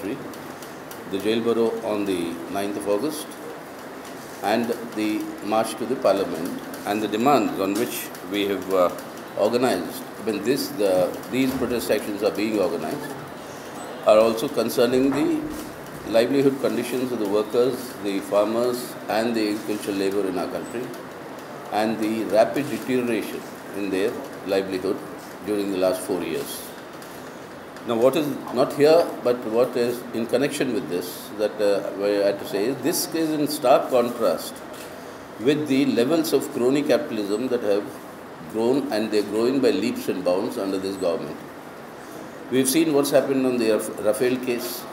the jail bureau on the 9th of August, and the march to the Parliament, and the demands on which we have organized, when these protest actions are being organized, are also concerning the livelihood conditions of the workers, the farmers and the agricultural labor in our country, and the rapid deterioration in their livelihood during the last 4 years. Now, what is not here, but what is in connection with this, that I had to say is, this is in stark contrast with the levels of crony capitalism that have grown, and they're growing by leaps and bounds under this government. We've seen what's happened on the Rafale case,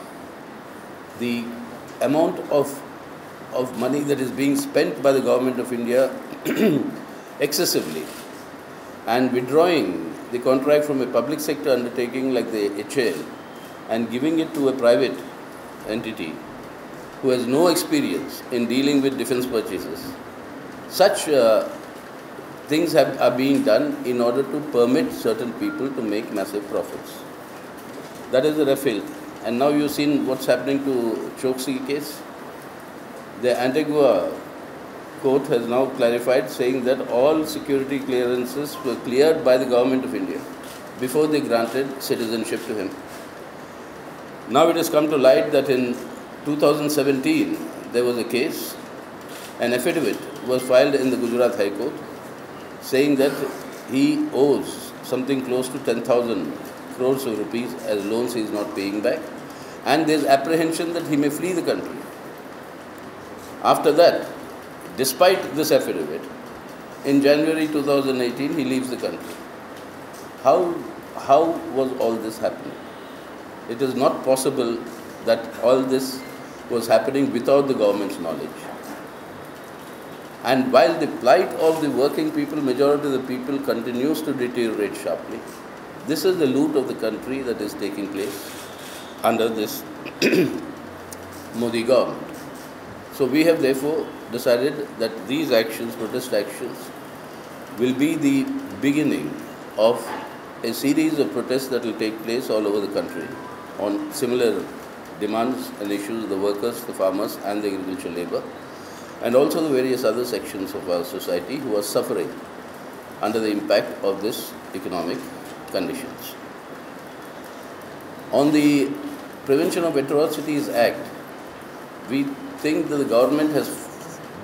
the amount of money that is being spent by the government of India excessively, and withdrawing the contract from a public sector undertaking like the HAL and giving it to a private entity who has no experience in dealing with defense purchases. Such things are being done in order to permit certain people to make massive profits. That is the Rafale. And now you've seen what's happening to Choksi case. The Antigua court has now clarified, saying that all security clearances were cleared by the government of India before they granted citizenship to him. Now it has come to light that in 2017 there was a case, an affidavit was filed in the Gujarat High Court saying that he owes something close to 10,000 crores of rupees as loans he is not paying back, and there is apprehension that he may flee the country. After that, despite this affidavit, in January 2018, he leaves the country. How was all this happening? It is not possible that all this was happening without the government's knowledge. And while the plight of the working people, majority of the people, continues to deteriorate sharply, this is the loot of the country that is taking place under this Modi government. So we have therefore decided that these actions, protest actions, will be the beginning of a series of protests that will take place all over the country on similar demands and issues of the workers, the farmers and the agricultural labor, and also the various other sections of our society who are suffering under the impact of this economic conditions. On the Prevention of Atrocities Act, we think that the government has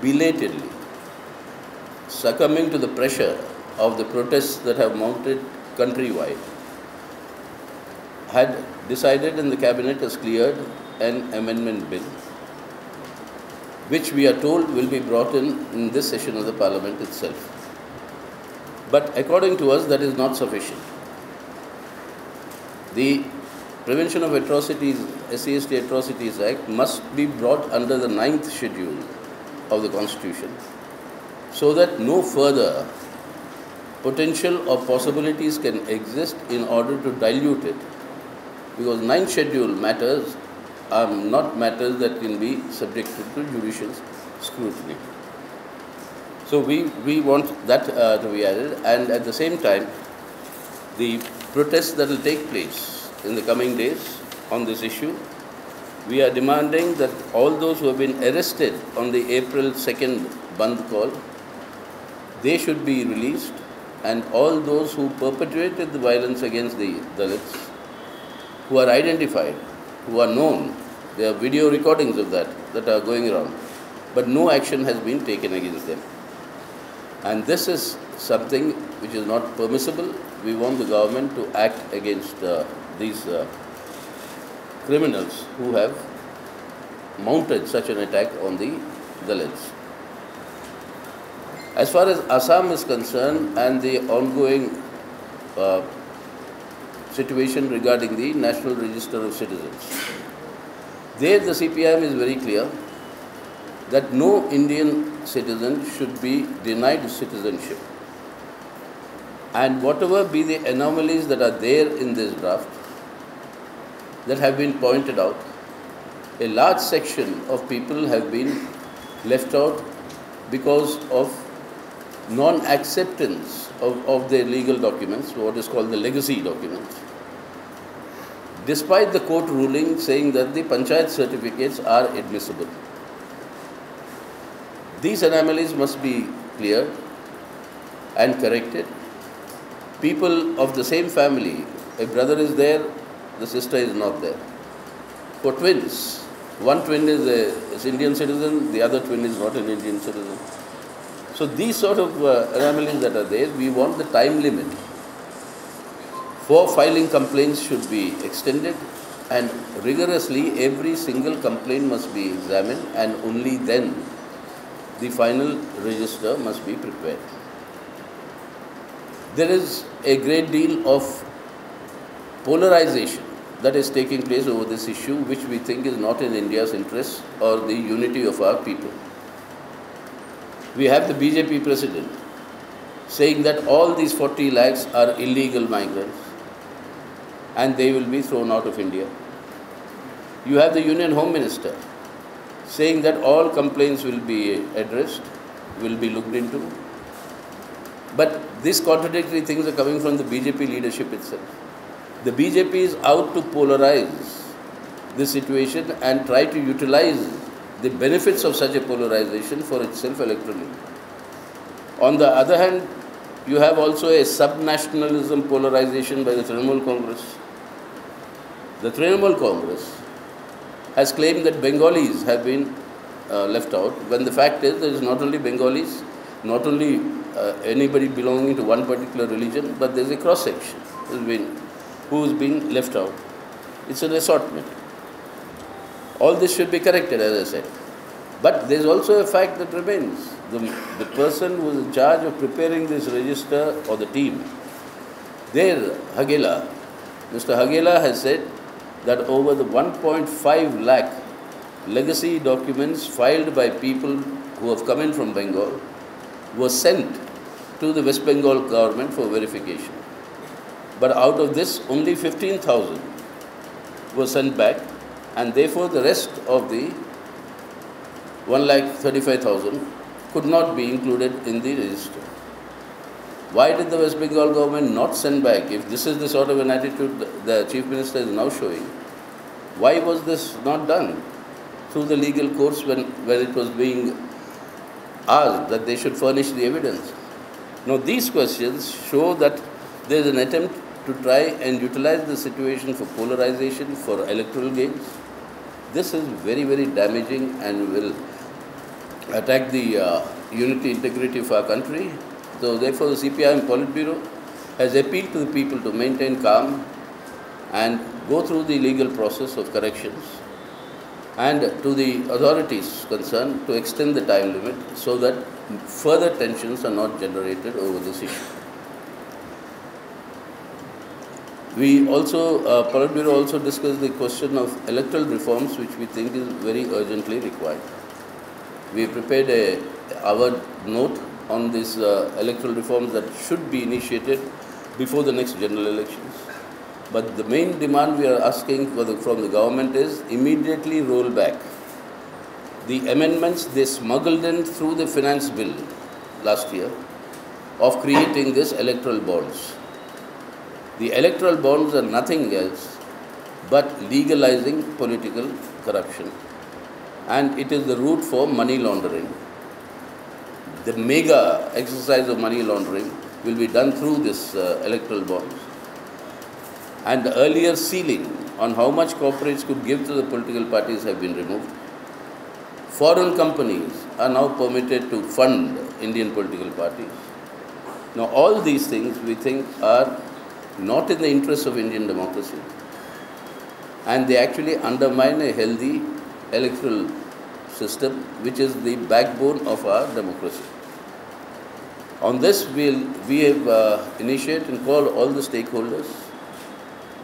belatedly, succumbing to the pressure of the protests that have mounted countrywide, had decided, and the cabinet has cleared an amendment bill, which we are told will be brought in this session of the Parliament itself. But according to us, that is not sufficient. The Prevention of Atrocities, SCST Atrocities Act, must be brought under the 9th schedule of the Constitution, so that no further potential or possibilities can exist in order to dilute it. Because 9th schedule matters are not matters that can be subjected to judicial scrutiny. So we want that to be added, and at the same time, the protests that will take place in the coming days on this issue, we are demanding that all those who have been arrested on the April 2nd Bandh call, they should be released, and all those who perpetrated the violence against the Dalits, who are identified, who are known, there are video recordings of that are going around, but no action has been taken against them. And this is something which is not permissible. We want the government to act against these criminals who have mounted such an attack on the Dalits. As far as Assam is concerned, and the ongoing situation regarding the National Register of Citizens, there the CPIM is very clear that no Indian citizen should be denied citizenship. And whatever be the anomalies that are there in this draft that have been pointed out, a large section of people have been left out because of non-acceptance of their legal documents, what is called the legacy documents. despite the court ruling saying that the panchayat certificates are admissible. These anomalies must be cleared and corrected. People of the same family, a brother is there, the sister is not there. For twins, one twin is an Indian citizen, the other twin is not an Indian citizen. So these sort of anomalies that are there, we want the time limit for filing complaints should be extended, and rigorously every single complaint must be examined, and only then the final register must be prepared. There is a great deal of polarization that is taking place over this issue, which we think is not in India's interest or the unity of our people. We have the BJP president saying that all these 40 lakhs are illegal migrants and they will be thrown out of India. You have the Union Home Minister saying that all complaints will be addressed, will be looked into. But these contradictory things are coming from the BJP leadership itself. The BJP is out to polarize the situation and try to utilize the benefits of such a polarization for itself electorally. On the other hand, you have also a sub-nationalism polarization by the Trinamool Congress. The Trinamool Congress has claimed that Bengalis have been left out, when the fact is there is not only Bengalis, not only anybody belonging to one particular religion, but there is a cross-section who is being left out. It's an assortment. All this should be corrected, as I said. But there is also a fact that remains. The person who is in charge of preparing this register, or the team, there, Hagela, Mr. Hagela has said that over the 1.5 lakh legacy documents filed by people who have come in from Bengal were sent to the West Bengal government for verification. But out of this, only 15,000 were sent back, and therefore the rest of the 1,35,000 could not be included in the register. Why did the West Bengal government not send back? If this is the sort of an attitude the Chief Minister is now showing, why was this not done through the legal courts when it was being asked that they should furnish the evidence? Now, these questions show that there is an attempt to try and utilize the situation for polarization, for electoral gains. This is very, very damaging and will attack the unity, integrity of our country. So therefore, the CPIM Polit Bureau has appealed to the people to maintain calm and go through the legal process of corrections, and to the authorities concerned to extend the time limit so that further tensions are not generated over this issue. We also, Polit Bureau also discussed the question of electoral reforms, which we think is very urgently required. We prepared our note on these electoral reforms that should be initiated before the next general elections. But the main demand we are asking from the government is immediately roll back the amendments they smuggled in through the finance bill last year of creating this electoral bonds. The electoral bonds are nothing else but legalizing political corruption, and it is the route for money laundering. The mega exercise of money laundering will be done through this electoral bonds. And the earlier ceiling on how much corporates could give to the political parties have been removed. Foreign companies are now permitted to fund Indian political parties. Now, all these things we think are not in the interest of Indian democracy, and they actually undermine a healthy electoral system, which is the backbone of our democracy. On this, we have initiated and called all the stakeholders,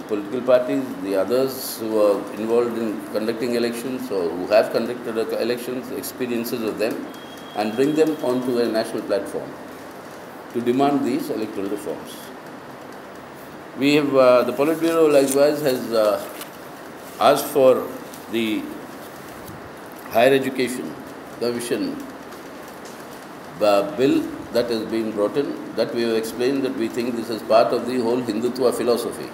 political parties, the others who are involved in conducting elections or who have conducted elections, experiences of them, and bring them onto a national platform to demand these electoral reforms. We have, the Polit Bureau likewise has asked for the Higher Education Commission bill that has been brought in, that we have explained that we think this is part of the whole Hindutva philosophy.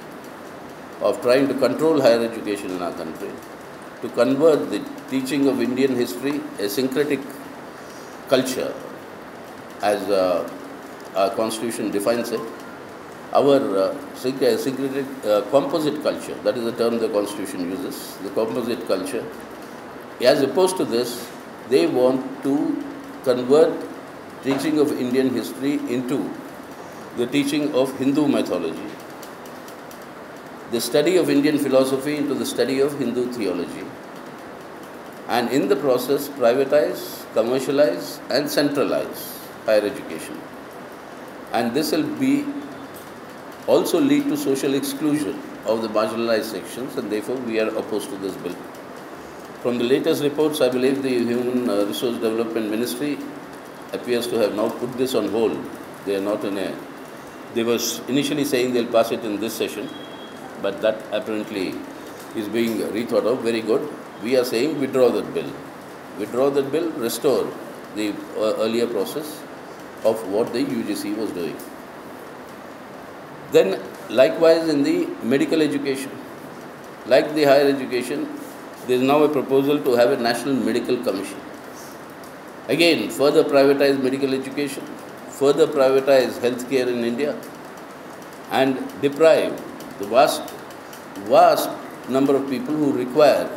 of trying to control higher education in our country, to convert the teaching of Indian history, a syncretic culture, as our constitution defines it, our syncretic composite culture, that is the term the constitution uses, the composite culture. As opposed to this, they want to convert teaching of Indian history into the teaching of Hindu mythology, the study of Indian philosophy into the study of Hindu theology, and in the process privatize, commercialize and centralize higher education. And this will be also lead to social exclusion of the marginalized sections, and therefore we are opposed to this bill. From the latest reports, I believe the Human Resource Development Ministry appears to have now put this on hold. They are not in a... They were initially saying they'll pass it in this session, but that apparently is being rethought of. Very good. We are saying withdraw that bill. Withdraw that bill, restore the earlier process of what the UGC was doing. Then likewise in the medical education, like the higher education, there is now a proposal to have a National Medical Commission. Again, further privatize medical education, further privatize healthcare in India, and deprive the vast number of people who require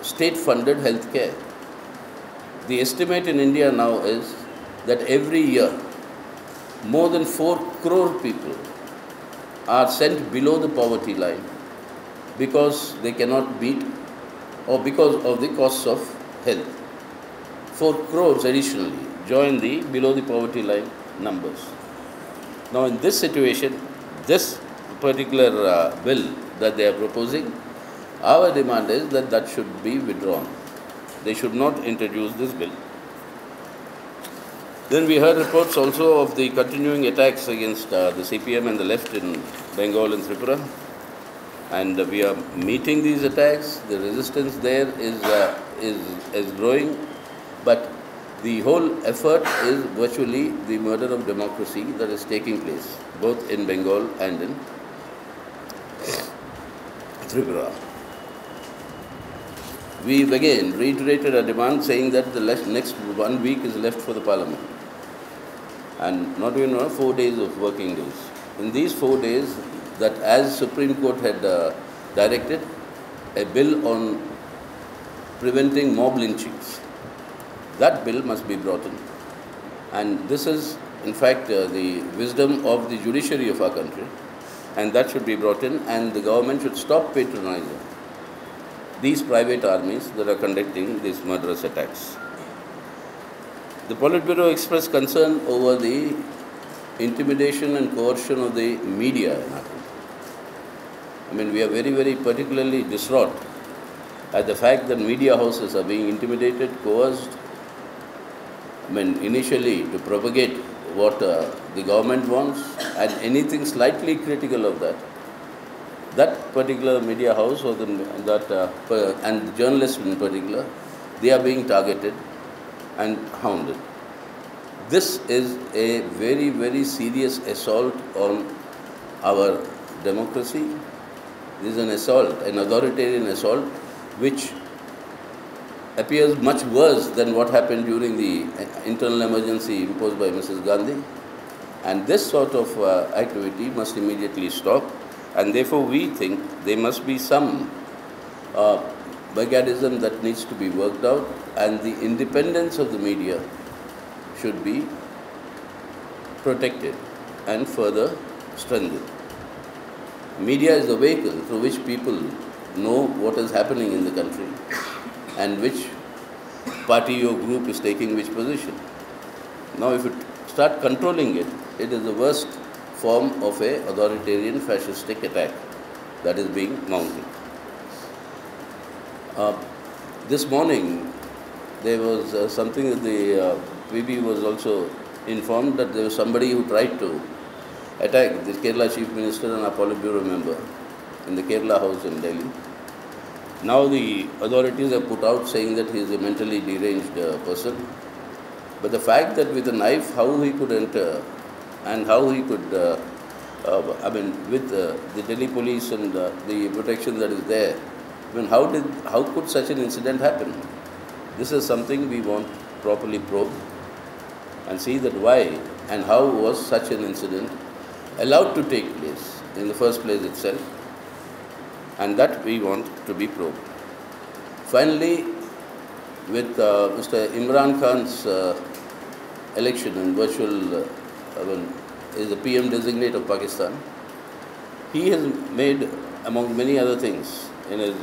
state-funded healthcare. The estimate in India now is that every year, more than 4 crore people are sent below the poverty line because they cannot meet or because of the costs of health. 4 crores additionally join the below the poverty line numbers. Now in this situation, this particular bill that they are proposing, our demand is that that should be withdrawn. They should not introduce this bill. Then we heard reports also of the continuing attacks against the CPM and the left in Bengal and Tripura. And we are meeting these attacks. The resistance there is growing. But the whole effort is virtually the murder of democracy that is taking place, both in Bengal and in Tripura. We've again reiterated our demand saying that the next 1 week is left for the Parliament. And not even 4 days of working days. In these 4 days, that as Supreme Court had directed, a bill on preventing mob lynchings, that bill must be brought in. And this is, in fact, the wisdom of the judiciary of our country. And that should be brought in, and the government should stop patronizing these private armies that are conducting these murderous attacks. The Polit Bureau expressed concern over the intimidation and coercion of the media in our country. I mean, we are very, very particularly distraught at the fact that media houses are being intimidated, coerced. I mean, initially to propagate what the government wants, and anything slightly critical of that. That particular media house or and journalists in particular, they are being targeted and hounded. This is a very, very serious assault on our democracy. This is an assault, an authoritarian assault, which appears much worse than what happened during the internal emergency imposed by Mrs. Gandhi. And this sort of activity must immediately stop. And therefore we think there must be some mechanism that needs to be worked out, and the independence of the media should be protected and further strengthened. Media is the vehicle through which people know what is happening in the country and which party or group is taking which position. Now if you start controlling it, it is the worst form of an authoritarian fascistic attack that is being mounted. This morning, there was something that the PB was also informed that there was somebody who tried to attack the Kerala Chief Minister and a Polit Bureau member in the Kerala House in Delhi. Now the authorities have put out saying that he is a mentally deranged person. But the fact that with a knife, how he could enter and how he could with the Delhi police and the protection that is there, how could such an incident happen? This is something we want properly probe and see that why and how was such an incident allowed to take place in the first place itself, and that we want to be probed. Finally, with Mr. Imran Khan's election and virtual, is the PM designate of Pakistan, he has made, among many other things, in his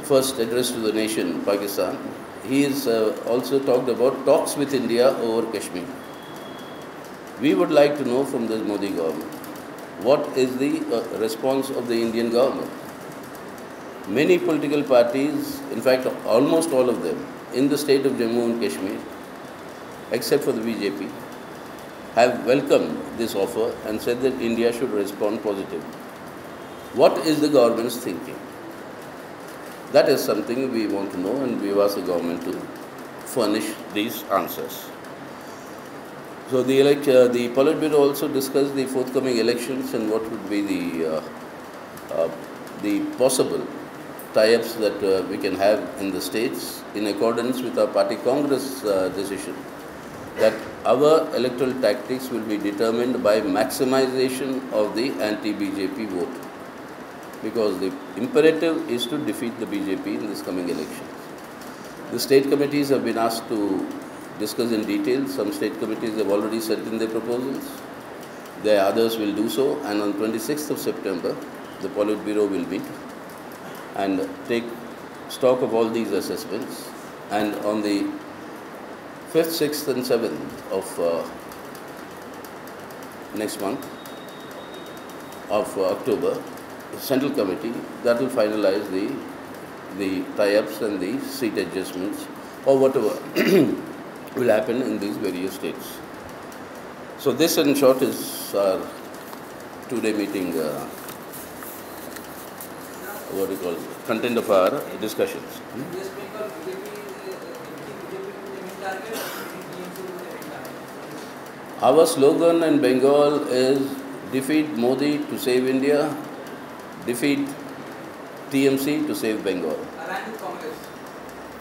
first address to the nation, Pakistan, he has also talked about talks with India over Kashmir. We would like to know from the Modi government, what is the response of the Indian government? Many political parties, in fact almost all of them, in the state of Jammu and Kashmir, except for the BJP, have welcomed this offer and said that India should respond positively. What is the government's thinking? That is something we want to know, and we ask the government to furnish these answers. So the Polit Bureau also discussed the forthcoming elections and what would be the possible tie-ups that we can have in the states in accordance with our party Congress decision that our electoral tactics will be determined by maximization of the anti-BJP vote, because the imperative is to defeat the BJP in this coming elections. The state committees have been asked to discuss in detail. Some state committees have already sent in their proposals. The others will do so, and on 26th of September, the Polit Bureau will meet and take stock of all these assessments, and on the 5th, 6th and 7th of next month of October, the Central Committee, that will finalize the tie-ups and the seat adjustments or whatever will happen in these various states. So this in short is our two-day meeting, content of our discussions. Our slogan in Bengal is defeat Modi to save India, defeat TMC to save Bengal.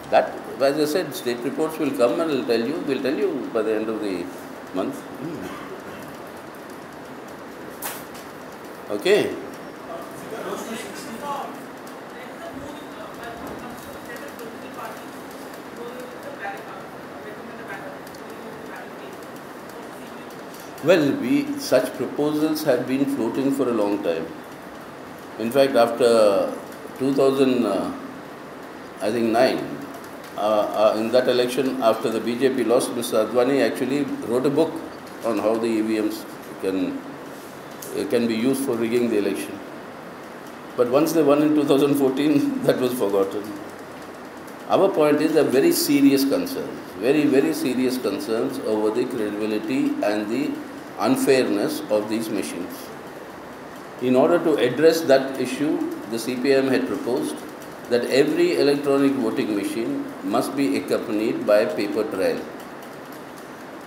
That, as I said, state reports will come and we'll tell you by the end of the month. Okay. Well, such proposals have been floating for a long time. In fact, after 2009, in that election, after the BJP lost, Mr. Advani actually wrote a book on how the EVMs can be used for rigging the election. But once they won in 2014, that was forgotten. Our point is a very serious concern, very, very serious concerns over the credibility and the unfairness of these machines. In order to address that issue, the CPIM had proposed that every electronic voting machine must be accompanied by a paper trail.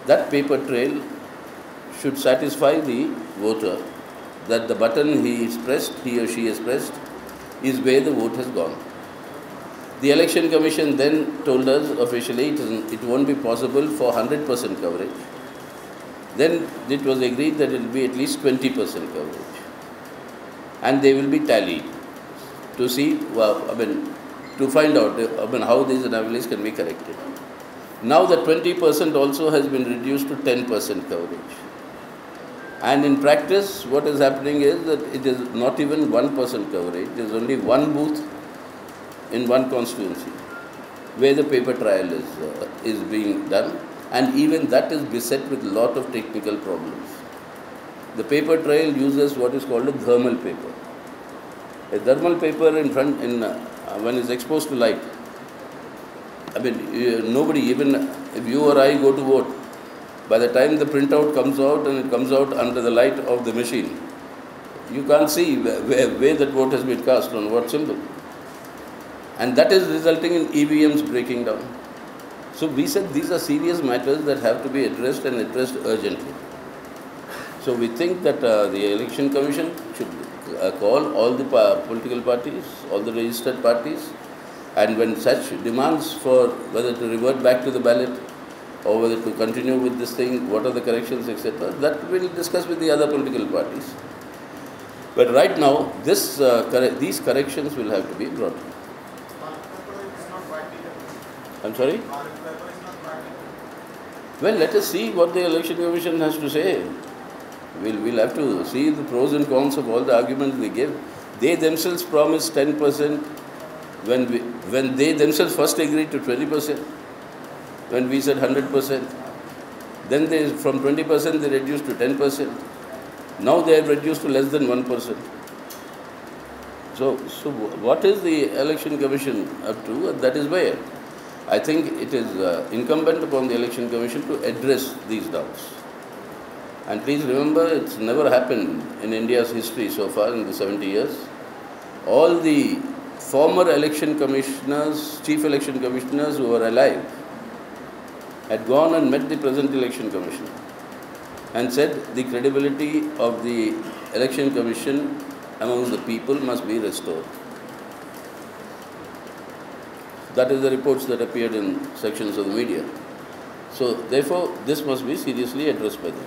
That paper trail should satisfy the voter that the button he or she has pressed, is where the vote has gone. The Election Commission then told us officially it won't be possible for 100% coverage. Then it was agreed that it will be at least 20% coverage. And they will be tallied to see, to find out how these anomalies can be corrected. Now the 20% also has been reduced to 10% coverage. And in practice, what is happening is that it is not even 1% coverage. There is only one booth in one constituency where the paper trial is being done, and even that is beset with a lot of technical problems. The paper trail uses what is called a thermal paper. A thermal paper when it's exposed to light, nobody, even if you or I go to vote, by the time the printout comes out and it comes out under the light of the machine, you can't see where that vote has been cast, on what symbol. And that is resulting in EVMs breaking down. So we said these are serious matters that have to be addressed and addressed urgently. So we think that the Election Commission should call all the political parties, all the registered parties, and when such demands for whether to revert back to the ballot or whether to continue with this thing, what are the corrections, etc., that we'll discuss with the other political parties. But right now, these corrections will have to be brought. I'm sorry? Well, let us see what the Election Commission has to say. We'll have to see the pros and cons of all the arguments they give. They themselves promised 10% when they themselves first agreed to 20%, when we said 100%. Then from 20% they reduced to 10%. Now they have reduced to less than 1%. So what is the Election Commission up to? That is where I think it is incumbent upon the Election Commission to address these doubts. And please remember, it's never happened in India's history so far in the 70 years. All the former election commissioners, chief election commissioners who were alive, had gone and met the present election commission and said the credibility of the election commission among the people must be restored. That is the reports that appeared in sections of the media. So therefore, this must be seriously addressed by them.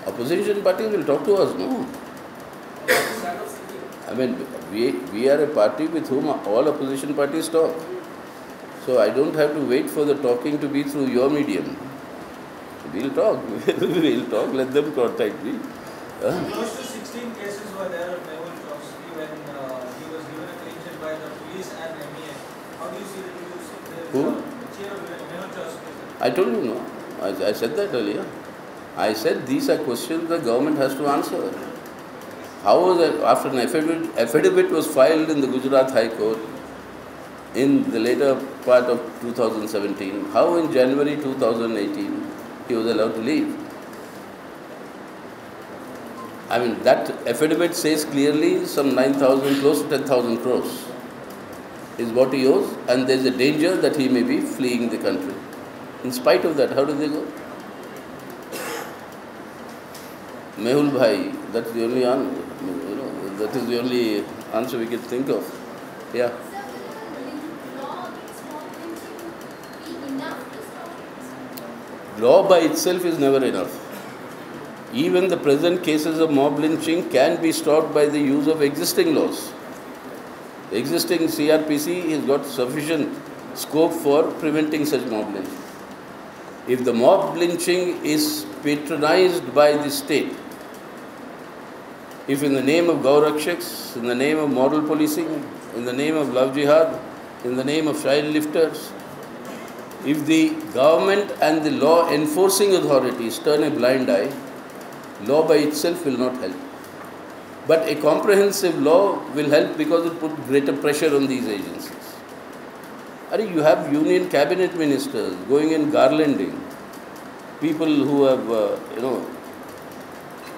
Opposition parties will talk to us, no? I mean, we are a party with whom all opposition parties talk. So I don't have to wait for the talking to be through your medium. We'll talk. We'll talk. Let them contact me. Close to 16 cases were there of Mehul Choksey when he was given a clean sheet by the police and MEA. How do you see the news? Who? Chair of Mehul Choksey. I told you, no. I said that earlier. I said these are questions the government has to answer. How was it, after an affidavit was filed in the Gujarat High Court in the later part of 2017, how in January 2018 he was allowed to leave? I mean, that affidavit says clearly some 9,000, close to 10,000 crores is what he owes, and there is a danger that he may be fleeing the country. In spite of that, how do they go? Mehul Bhai, that's the only answer. That is the only answer we can think of. Yeah. Law by itself is never enough. Even the present cases of mob lynching can be stopped by the use of existing laws. The existing CRPC has got sufficient scope for preventing such mob lynching. If the mob lynching is patronized by the state, if in the name of Gaurakshaks, in the name of moral policing, in the name of love jihad, in the name of child lifters, if the government and the law enforcing authorities turn a blind eye, law by itself will not help. But a comprehensive law will help because it puts greater pressure on these agencies. You have union cabinet ministers going and garlanding people who have,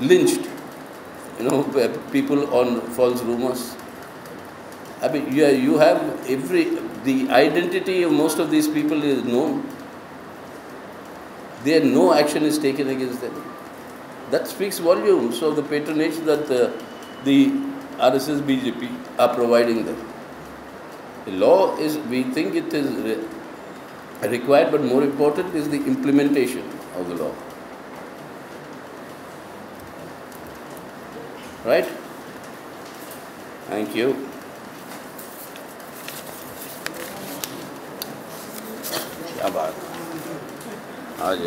lynched, people on false rumors. You have the identity of most of these people is known. No action is taken against them. That speaks volumes of the patronage that the RSS BJP are providing them. The law is, we think it is required, but more important is the implementation of the law. Right? Thank you. क्या बात आज